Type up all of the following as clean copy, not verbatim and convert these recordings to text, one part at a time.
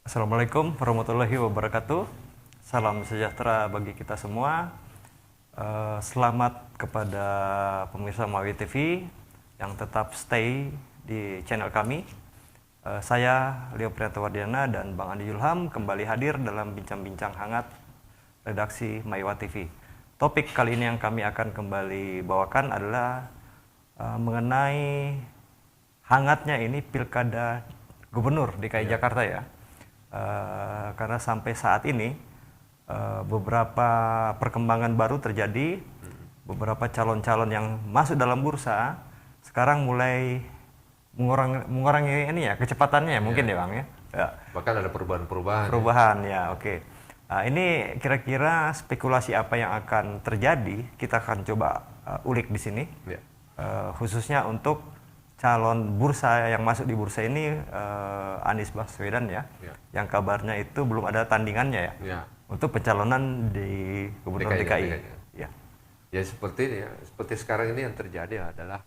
Assalamualaikum warahmatullahi wabarakatuh. Salam sejahtera bagi kita semua. Selamat kepada pemirsa Mawi TV yang tetap stay di channel kami. Saya Leo Priyatawardiana dan Bang Andi Julham kembali hadir dalam bincang-bincang hangat redaksi Maiwa TV. Topik kali ini yang kami akan kembali bawakan adalah mengenai hangatnya ini Pilkada Gubernur DKI Jakarta ya. Karena sampai saat ini beberapa perkembangan baru terjadi, beberapa calon-calon yang masuk dalam bursa sekarang mulai mengurangi ini ya kecepatannya ya, mungkin ya Bang ya. Bahkan ada perubahan-perubahan. Perubahan ya, oke. Ini kira-kira spekulasi apa yang akan terjadi kita akan coba ulik di sini, Ya. khususnya untuk calon bursa yang masuk di bursa ini Anies Baswedan ya, yang kabarnya itu belum ada tandingannya ya, untuk pencalonan di Gubernur DKI. Ya. Ya seperti sekarang ini yang terjadi adalah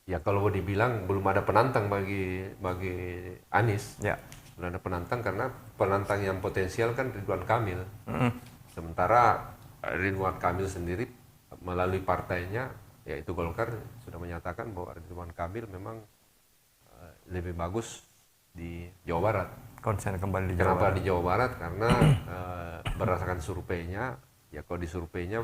ya kalau dibilang belum ada penantang bagi Anies. Ya. Belum ada penantang karena penantang yang potensial kan Ridwan Kamil. Sementara Ridwan Kamil sendiri melalui partainya yaitu Golkar sudah menyatakan bahwa Ridwan Kamil memang lebih bagus di Jawa Barat. Konsen kembali di Jawa Kenapa Barat. di Jawa Barat? Karena berdasarkan surveinya, ya kalau di surveinya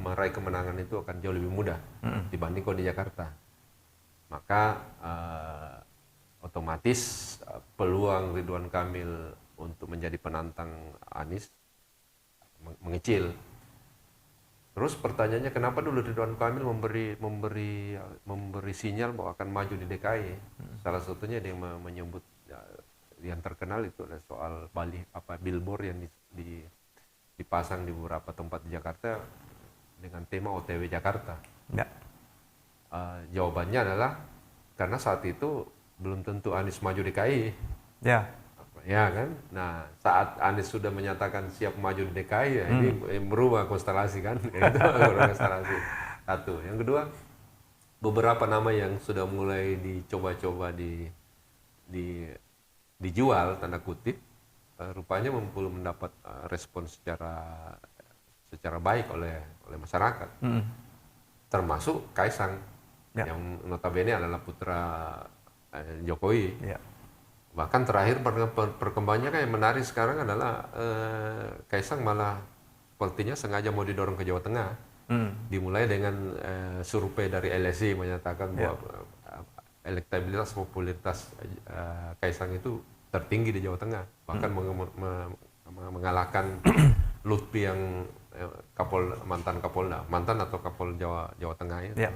meraih kemenangan itu akan jauh lebih mudah dibanding kalau di Jakarta. Maka otomatis peluang Ridwan Kamil untuk menjadi penantang Anies mengecil. Terus pertanyaannya kenapa dulu Ridwan Kamil memberi sinyal bahwa akan maju di DKI? Salah satunya dia menyebut yang terkenal itu adalah soal billboard yang dipasang di beberapa tempat di Jakarta dengan tema OTW Jakarta. Ya. Jawabannya adalah karena saat itu belum tentu Anies maju DKI. Ya. Ya kan? Nah, saat Anies sudah menyatakan siap maju di DKI, ya ini berubah konstelasi kan? Itu berubah konstelasi. Satu. Yang kedua, beberapa nama yang sudah mulai dicoba-coba dijual tanda kutip, rupanya belum mendapat respon secara baik oleh masyarakat. Termasuk Kaisang yang notabene adalah putra Jokowi. Ya. Bahkan terakhir perkembangannya kan yang menarik sekarang adalah Kaisang malah sepertinya sengaja mau didorong ke Jawa Tengah. Dimulai dengan survei dari LSI menyatakan bahwa elektabilitas popularitas Kaisang itu tertinggi di Jawa Tengah. Bahkan mengalahkan Lutfi yang mantan Kapol Jawa Tengah itu. Ya.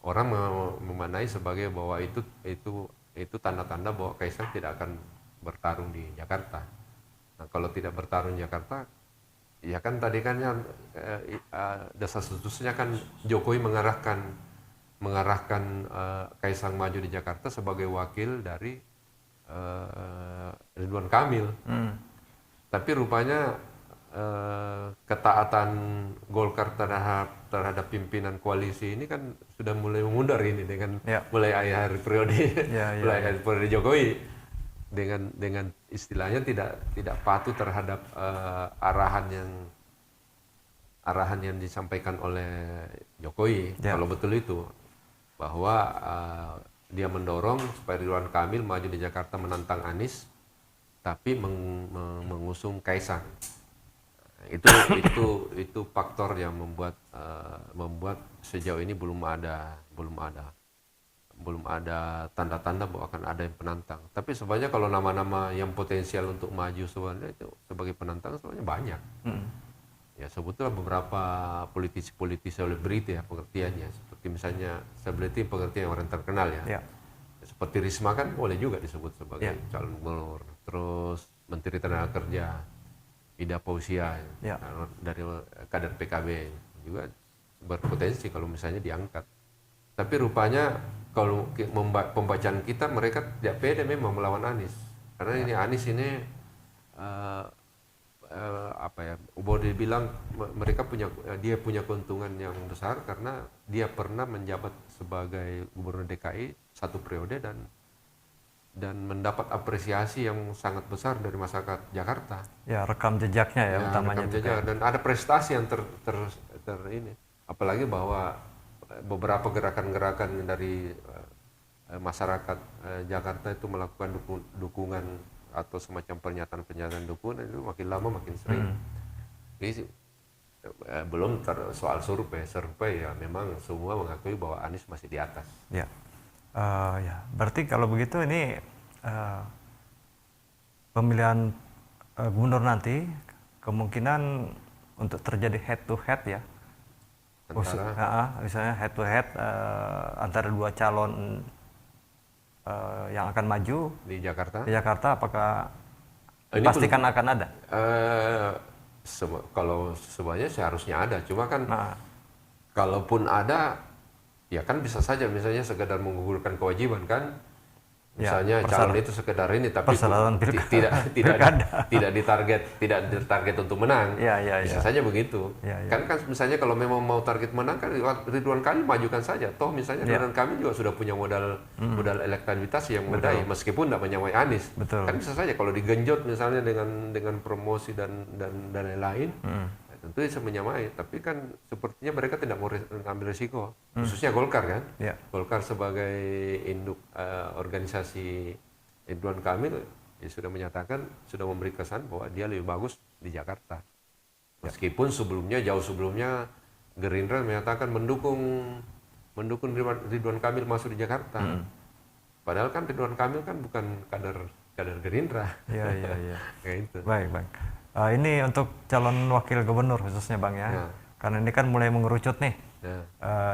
Orang memanai sebagai bahwa itu tanda-tanda bahwa Kaisang tidak akan bertarung di Jakarta. Nah, kalau tidak bertarung di Jakarta, ya kan tadi kan desas-desusnya kan Jokowi mengarahkan Kaisang maju di Jakarta sebagai wakil dari Ridwan Kamil. Tapi rupanya ketaatan Golkar terhadap pimpinan koalisi ini kan sudah mulai memudar ini dengan mulai akhir periode Jokowi dengan istilahnya tidak patuh terhadap arahan yang disampaikan oleh Jokowi. Kalau betul itu bahwa dia mendorong supaya Ridwan Kamil maju di Jakarta menantang Anies tapi mengusung Kaisang. Itu faktor yang membuat sejauh ini belum ada tanda-tanda bahwa akan ada yang penantang. Tapi sebenarnya kalau nama-nama yang potensial untuk maju sebenarnya itu sebagai penantang sebenarnya banyak. Ya sebetulnya beberapa politisi selebriti ya pengertiannya, seperti misalnya selebriti pengertian orang terkenal ya. Seperti Risma kan boleh juga disebut sebagai calon gubernur. Terus Menteri Tenaga Kerja Ida Fauzia dari kader PKB juga berpotensi kalau misalnya diangkat. Tapi rupanya kalau pembacaan kita mereka tidak pede memang melawan Anies. Karena ini Anies ini apa ya, boleh dibilang mereka punya dia punya keuntungan yang besar karena dia pernah menjabat sebagai gubernur DKI 1 periode dan mendapat apresiasi yang sangat besar dari masyarakat Jakarta. Ya, rekam jejaknya ya, utamanya rekam itu jejak kan. dan ada prestasi yang ini. Apalagi bahwa beberapa gerakan-gerakan dari masyarakat Jakarta itu melakukan dukungan atau semacam pernyataan-pernyataan dukungan itu makin lama makin sering. Jadi belum soal survei ya memang semua mengakui bahwa Anies masih di atas. Ya. Ya, berarti kalau begitu ini pemilihan gubernur nanti kemungkinan untuk terjadi head to head ya. Misalnya head to head antara dua calon yang akan maju di Jakarta. Di Jakarta apakah dipastikan akan ada? Kalau semuanya seharusnya ada, cuma kan kalaupun ada ya kan bisa saja misalnya sekedar menggugurkan kewajiban kan, misalnya calon itu sekedar ini tapi tidak ditarget untuk menang. Bisa saja begitu. Kan misalnya kalau memang mau target menang kan Ridwan Kamil majukan saja. Toh misalnya Ridwan Kamil juga sudah punya modal elektabilitas yang memadai meskipun tidak menyamai Anies. Kan bisa saja kalau digenjot misalnya dengan promosi dan lain-lain. Tentu bisa menyamai, tapi kan sepertinya mereka tidak mau ambil risiko, khususnya Golkar kan. Golkar sebagai induk organisasi Ridwan Kamil ya sudah menyatakan, sudah memberi kesan bahwa dia lebih bagus di Jakarta. Meskipun jauh sebelumnya Gerindra menyatakan mendukung Ridwan Kamil masuk di Jakarta. Padahal kan Ridwan Kamil kan bukan kader Gerindra. Kayak itu. Baik. Ini untuk calon wakil gubernur khususnya Bang ya. Karena ini kan mulai mengerucut nih.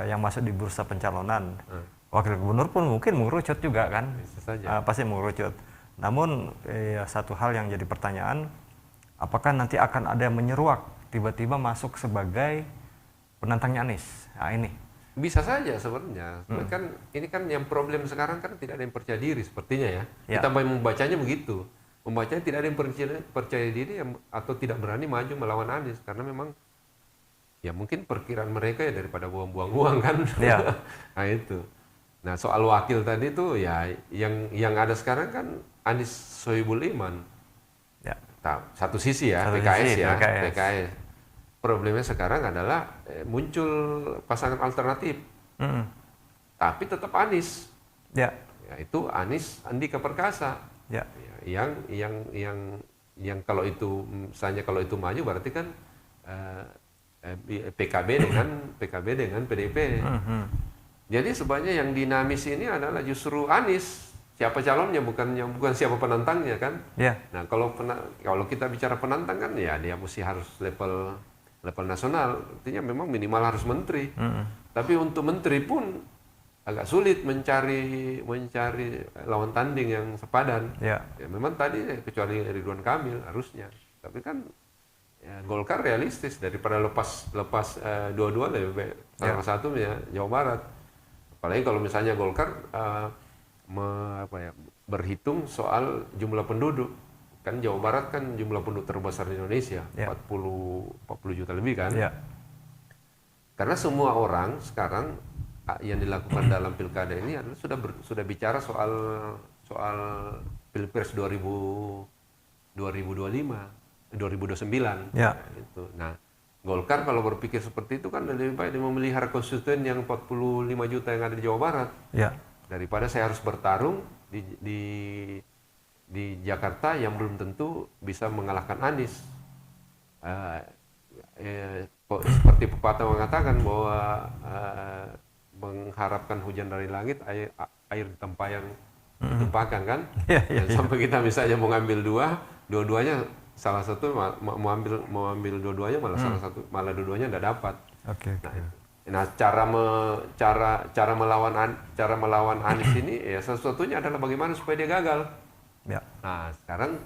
Yang masuk di bursa pencalonan. Wakil gubernur pun mungkin mengerucut juga kan. Pasti mengerucut. Namun satu hal yang jadi pertanyaan, apakah nanti akan ada yang menyeruak tiba-tiba masuk sebagai penantangnya Anies? Nah, ini bisa saja sebenarnya. Kan ini kan yang problem sekarang kan tidak ada yang percaya diri sepertinya ya. Kita membacanya begitu. Membacanya tidak ada yang percaya diri atau tidak berani maju melawan Anies karena memang ya mungkin perkiraan mereka ya daripada buang-buang uang kan. Nah itu. Nah soal wakil tadi tuh ya yang ada sekarang kan Anies Sohibul Iman. Satu sisi ya, PKS. Problemnya sekarang adalah muncul pasangan alternatif. Tapi tetap Anies. Yaitu Anies Andika Perkasa. Yang kalau itu misalnya kalau itu maju berarti kan PKB dengan PDIP. Jadi sebenarnya yang dinamis ini adalah justru Anies. Siapa calonnya bukan siapa penantangnya kan. Nah kalau kita bicara penantang kan ya dia mesti harus level nasional. Artinya memang minimal harus menteri. Tapi untuk menteri pun agak sulit mencari lawan tanding yang sepadan. Ya memang tadi kecuali Ridwan Kamil harusnya. Tapi kan ya, Golkar realistis daripada lepas dua-dua lebih baik salah satunya Jawa Barat. Apalagi kalau misalnya Golkar berhitung soal jumlah penduduk. Kan Jawa Barat kan jumlah penduduk terbesar di Indonesia, 40 juta lebih kan. Karena semua orang sekarang yang dilakukan dalam pilkada ini adalah sudah bicara soal Pilpres 2029. Gitu. Nah, Golkar kalau berpikir seperti itu kan lebih baik dia memelihara konstituen yang 45 juta yang ada di Jawa Barat. Daripada saya harus bertarung di Jakarta yang belum tentu bisa mengalahkan Anies. Seperti pepatah mengatakan bahwa mengharapkan hujan dari langit, air di tempayan ditumpahkan kan. Sampai kita misalnya mau ngambil dua-duanya salah satu mau ambil dua-duanya malah dua-duanya tidak dapat. Nah cara melawan Anies ini ya satu-satunya adalah bagaimana supaya dia gagal. Nah sekarang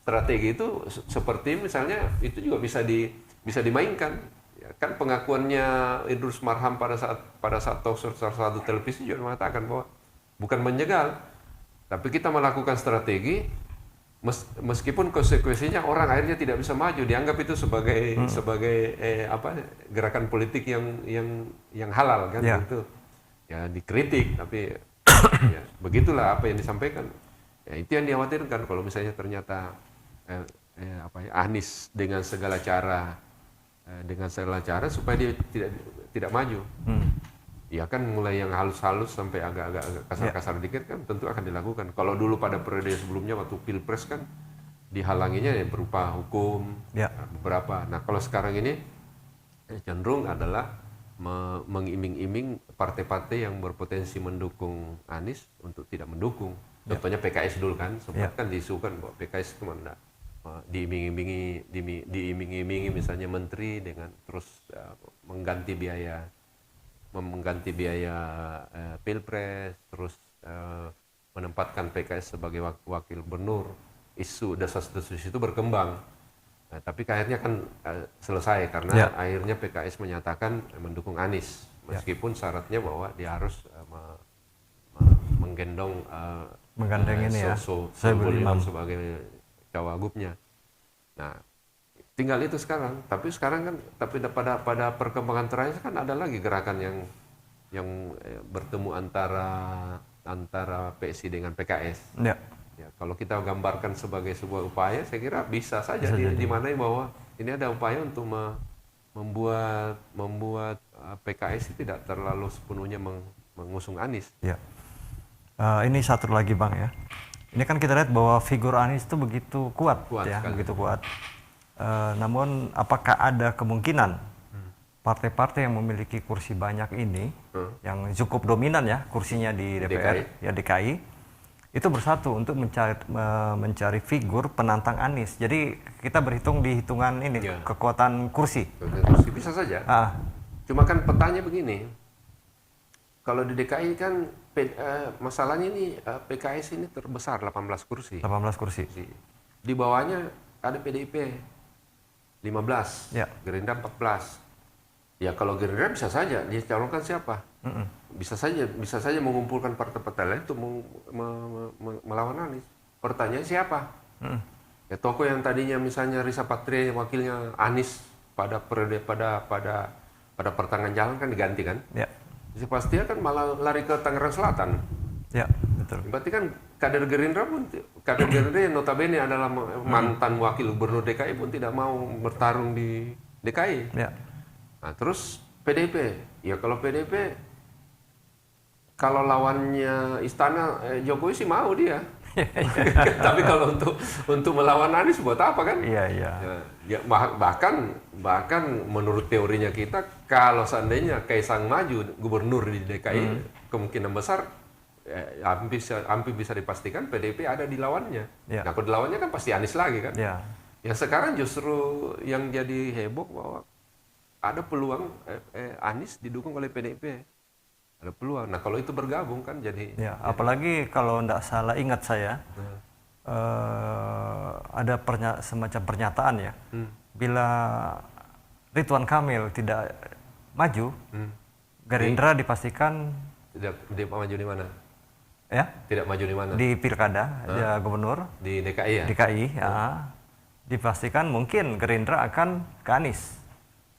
strategi itu seperti misalnya itu juga bisa dimainkan. Kan pengakuannya Idrus Marham pada saat talk show salah satu televisi juga mengatakan bahwa bukan menjegal, tapi kita melakukan strategi meskipun konsekuensinya orang akhirnya tidak bisa maju, dianggap itu sebagai gerakan politik yang halal kan, itu ya dikritik, tapi ya begitulah apa yang disampaikan. Ya, itu yang dikhawatirkan kalau misalnya ternyata Anies dengan segala cara supaya dia tidak maju. Ya kan mulai yang halus-halus sampai agak kasar-kasar dikit kan tentu akan dilakukan. Kalau dulu pada periode sebelumnya waktu Pilpres kan dihalanginya ya berupa hukum beberapa. Nah kalau sekarang ini cenderung adalah mengiming-iming partai-partai yang berpotensi mendukung Anies untuk tidak mendukung. Contohnya PKS dulu kan, sempat kan diisukan bahwa PKS itu diiming-imingi misalnya menteri dengan terus mengganti biaya Pilpres, terus menempatkan PKS sebagai wakil gubernur. Isu desas-desus itu berkembang. Nah, tapi akhirnya kan selesai karena akhirnya PKS menyatakan mendukung Anies, meskipun syaratnya bahwa dia harus menggandeng ini sebagai cawagupnya. Nah, tinggal itu sekarang. Tapi pada perkembangan terakhir kan ada lagi gerakan yang bertemu antara PSI dengan PKS. Ya, kalau kita gambarkan sebagai sebuah upaya, saya kira bisa saja dimaknai bahwa ini ada upaya untuk membuat PKS tidak terlalu sepenuhnya mengusung Anies. Ya. Ini satu lagi Bang ya. Ini kan kita lihat bahwa figur Anies itu begitu kuat ya, sekali. Begitu kuat. Namun apakah ada kemungkinan partai-partai yang memiliki kursi banyak ini, yang cukup dominan ya kursinya di DPR, DKI, itu bersatu untuk mencari figur penantang Anies. Jadi kita berhitung di hitungan ini kekuatan kursi. Kursi bisa saja. Cuma kan petanya begini. Kalau di DKI kan masalahnya ini PKS ini terbesar 18 kursi. 18 kursi. Di bawahnya ada PDIP 15, Gerindra 14. Ya kalau Gerindra bisa saja dia calonkan siapa? Bisa saja mengumpulkan partai-partai lain untuk melawan Anies. Pertanyaan siapa? Ya tokoh yang tadinya misalnya Risa Patria yang wakilnya Anies pada periode pada pertengahan jalan kan diganti kan? Risa Patria kan malah lari ke Tangerang Selatan. Ya, betul. Berarti kan kader Gerindra yang notabene adalah mantan wakil gubernur DKI pun tidak mau bertarung di DKI. Nah, terus PDIP, ya kalau PDIP kalau lawannya Istana Jokowi sih mau dia. Tapi kalau untuk melawan Anies buat apa kan? Ya, bahkan menurut teorinya kita kalau seandainya Kaisang maju gubernur di DKI kemungkinan besar hampir bisa dipastikan PDIP ada di lawannya. Nah, kalau di lawannya kan pasti Anies lagi kan? Yang sekarang justru yang jadi heboh bahwa ada peluang Anies didukung oleh PDIP. Ada peluang. Nah kalau itu bergabung kan jadi. Apalagi kalau tidak salah ingat saya ada semacam pernyataan ya. Bila Ridwan Kamil tidak maju, Gerindra dipastikan tidak maju di mana? Ya? Tidak maju di mana? Di pilkada gubernur. Di DKI ya? DKI, dipastikan mungkin Gerindra akan ke Anies.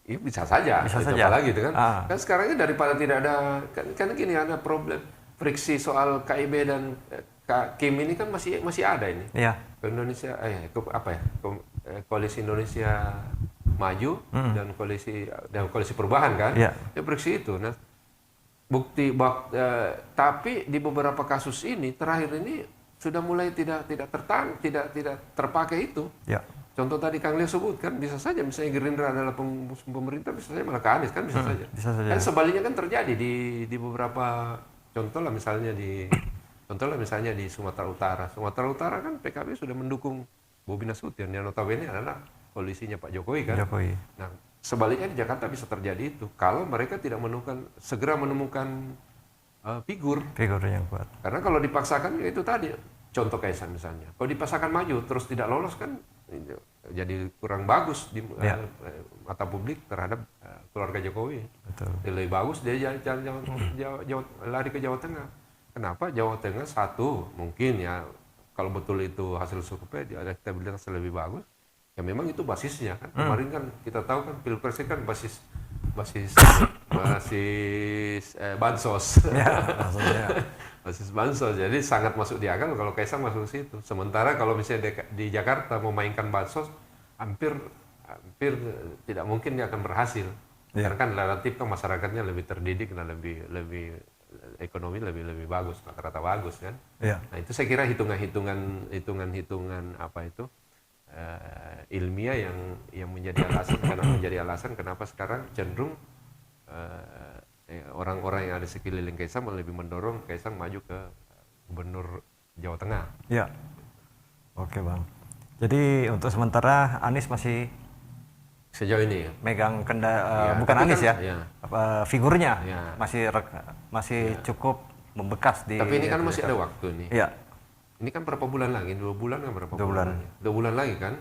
Iya bisa saja. Apalagi itu kan. Kan sekarang ini daripada tidak ada kan gini ada problem friksi soal KIB dan Kim ini kan masih ada ini. Indonesia Koalisi Indonesia Maju dan koalisi perubahan kan. Ya friksi itu. Nah, tapi di beberapa kasus ini terakhir ini sudah mulai tidak terpakai itu. Contoh tadi Kang Leo sebutkan bisa saja misalnya Gerindra adalah pemerintah bisa saja malah ke Anies kan bisa saja. Kan sebaliknya kan terjadi di beberapa contoh lah misalnya di Sumatera Utara. Sumatera Utara kan PKB sudah mendukung Bobi Nasution yang notabene adalah koalisinya Pak Jokowi kan. Nah, sebaliknya di Jakarta bisa terjadi itu kalau mereka tidak segera menemukan figur yang kuat. Karena kalau dipaksakan ya itu tadi contoh Kaisang misalnya. Kalau dipaksakan maju terus tidak lolos kan jadi kurang bagus di mata publik terhadap keluarga Jokowi. Lebih bagus dia lari ke Jawa Tengah. Kenapa? Jawa Tengah satu mungkin ya kalau betul itu hasil survei di elektabilitas lebih bagus, ya memang itu basisnya kan. Kemarin kan kita tahu kan pilpres kan basis bansos. Ya, maksudnya. Basis bansos, jadi sangat masuk di akal kalau Kaisang masuk ke situ. Sementara kalau misalnya di Jakarta memainkan bansos, hampir tidak mungkin dia akan berhasil. Ya. Karena kan relatif kan masyarakatnya lebih terdidik dan lebih ekonomi lebih bagus, rata-rata bagus kan. Ya. Nah itu saya kira hitungan apa itu ilmiah yang menjadi alasan kenapa sekarang cenderung orang-orang yang ada sekeliling Kaisang lebih mendorong Kaisang maju ke gubernur Jawa Tengah. Ya. Oke Bang. Jadi untuk sementara Anies masih Sejauh ini ya. megang Ya, bukan tapi Anies kan, ya, ya. Figurnya Ya. masih cukup membekas di. Tapi ini kan masih ada waktu nih. Iya. Ini kan berapa bulan lagi? 2 bulan kan berapa 2 bulan. lagi? 2 bulan lagi kan?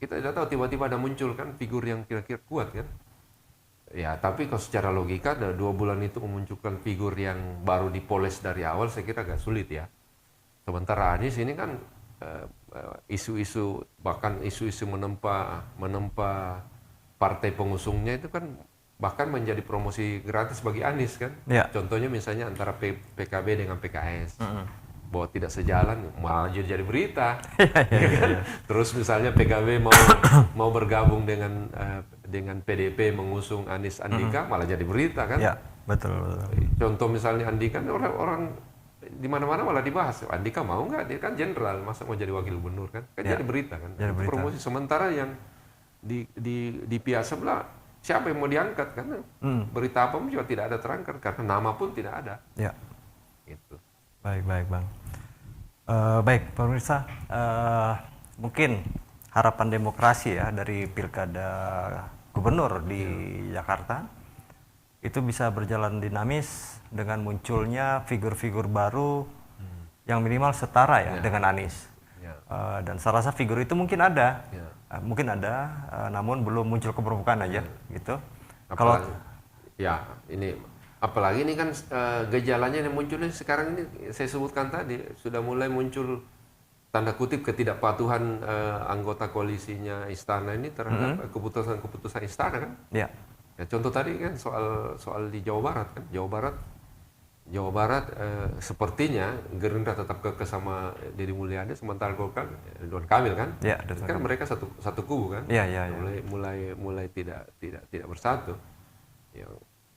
Kita tidak tahu tiba-tiba ada muncul kan figur yang kira-kira kuat kan? Ya, tapi kalau secara logika 2 bulan itu memunculkan figur yang baru dipoles dari awal, saya kira agak sulit ya. Sementara Anies ini kan isu-isu bahkan isu-isu menempa partai pengusungnya itu kan bahkan menjadi promosi gratis bagi Anies kan. Ya. Contohnya misalnya antara PKB dengan PKS. Bahwa tidak sejalan malah jadi berita. Terus misalnya PKB mau bergabung dengan PDP mengusung Anies Andika malah jadi berita kan. Ya, betul. Contoh misalnya Andika orang di mana-mana malah dibahas. Andika mau nggak? Dia kan jenderal, masa mau jadi wakil gubernur kan? Kan Ya. jadi berita kan. Jadi berita. Promosi sementara yang di pihak sebelah siapa yang mau diangkat karena berita apa pun juga tidak ada terangkat karena nama pun tidak ada. Ya. Gitu. Baik Bang. Baik pemirsa, mungkin harapan demokrasi ya dari pilkada gubernur di Jakarta itu bisa berjalan dinamis dengan munculnya figur-figur baru yang minimal setara ya dengan Anies. Dan saya rasa figur itu mungkin ada, namun belum muncul ke permukaan aja gitu. Kalau apalagi ini kan gejalanya yang muncul sekarang ini saya sebutkan tadi sudah mulai muncul tanda kutip ketidakpatuhan anggota koalisinya Istana ini terhadap keputusan Istana kan. Ya. Ya, contoh tadi kan soal di Jawa Barat kan. Jawa Barat sepertinya Gerindra tetap kekeh sama Deddy Mulyadi, sementara Golkar Ridwan Kamil kan. Ya, kan mereka satu kubu kan. Ya. Mulai tidak bersatu. Ya,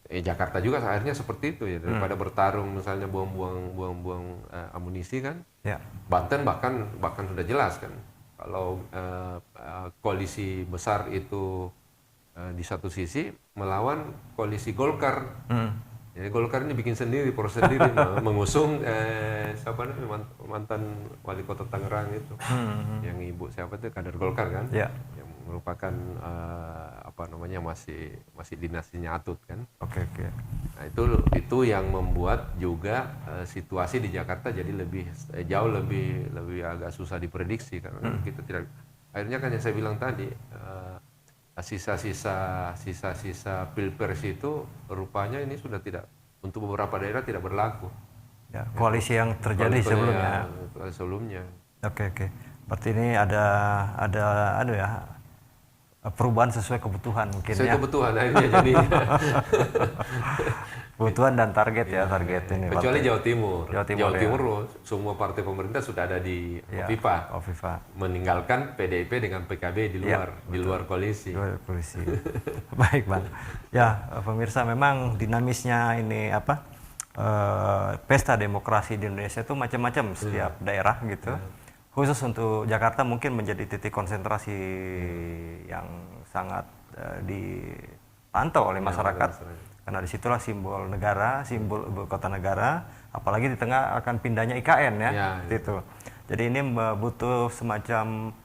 Jakarta juga akhirnya seperti itu ya, daripada bertarung misalnya buang-buang amunisi kan. Ya. Banten bahkan sudah jelas kan kalau koalisi besar itu di satu sisi melawan koalisi Golkar. Jadi Golkar ini bikin sendiri, proses sendiri mengusung siapa namanya mantan wali kota Tangerang itu, yang ibu siapa itu kader Golkar kan, yang merupakan masih dinasinya Atut kan. Oke. Nah itu yang membuat juga situasi di Jakarta jadi jauh lebih agak susah diprediksi karena kita tidak, akhirnya kan yang saya bilang tadi. Sisa-sisa pilpres itu rupanya ini sudah tidak, untuk beberapa daerah tidak berlaku. Ya, koalisi yang terjadi sebelumnya. Oke. Berarti ini ada perubahan sesuai kebutuhan mungkin sesuai ya. Kebutuhan akhirnya jadi. Kebutuhan dan target target ini. Kecuali Jawa Timur semua partai pemerintah sudah ada di Kofifa. Meninggalkan PDIP dengan PKB di luar koalisi. Baik Bang. Ya pemirsa, memang dinamisnya ini pesta demokrasi di Indonesia itu macam-macam setiap daerah gitu. Khusus untuk Jakarta mungkin menjadi titik konsentrasi yang sangat dipantau oleh masyarakat. Karena disitulah simbol negara, simbol ibu kota negara, apalagi di tengah akan pindahnya IKN ya. Gitu. Jadi ini butuh semacam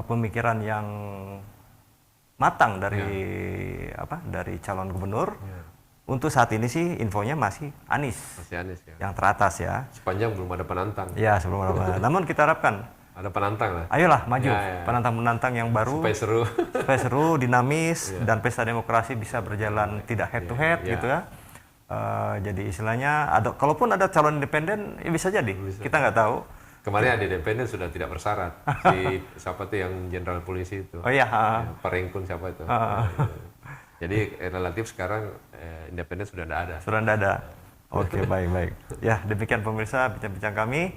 pemikiran yang matang dari calon gubernur. Untuk saat ini sih infonya masih Anies yang teratas ya. Sepanjang belum ada penantang. Ya, sebelum ada penantang. Namun kita harapkan ada penantang lah. Ayolah maju, penantang-penantang yang baru. Supaya seru, dinamis, dan pesta demokrasi bisa berjalan tidak head to head gitu ya. Jadi istilahnya kalaupun ada calon independen, ya bisa jadi. Kita nggak tahu. Kemarin ada independen sudah tidak bersyarat. Si siapa tuh yang jenderal polisi itu? Oh iya. Ya, Pak Rengkun siapa itu? Jadi relatif sekarang independen sudah tidak ada. Sudah tidak ada. Oke, baik. Ya, demikian pemirsa bincang-bincang kami.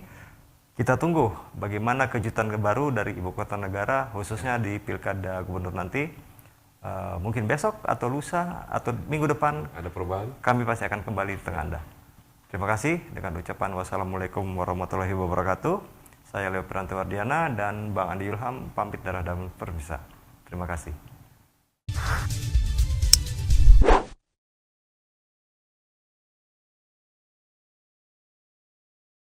Kita tunggu bagaimana kejutan baru dari ibu kota negara, khususnya di Pilkada Gubernur nanti. Mungkin besok atau lusa atau minggu depan Ada perubahan? kami pasti akan kembali di tengah Anda. Terima kasih dengan ucapan wassalamualaikum warahmatullahi wabarakatuh. Saya Leo Piranti Wardiana dan Bang Andi Ilham pamit dari dalam permisa. Terima kasih.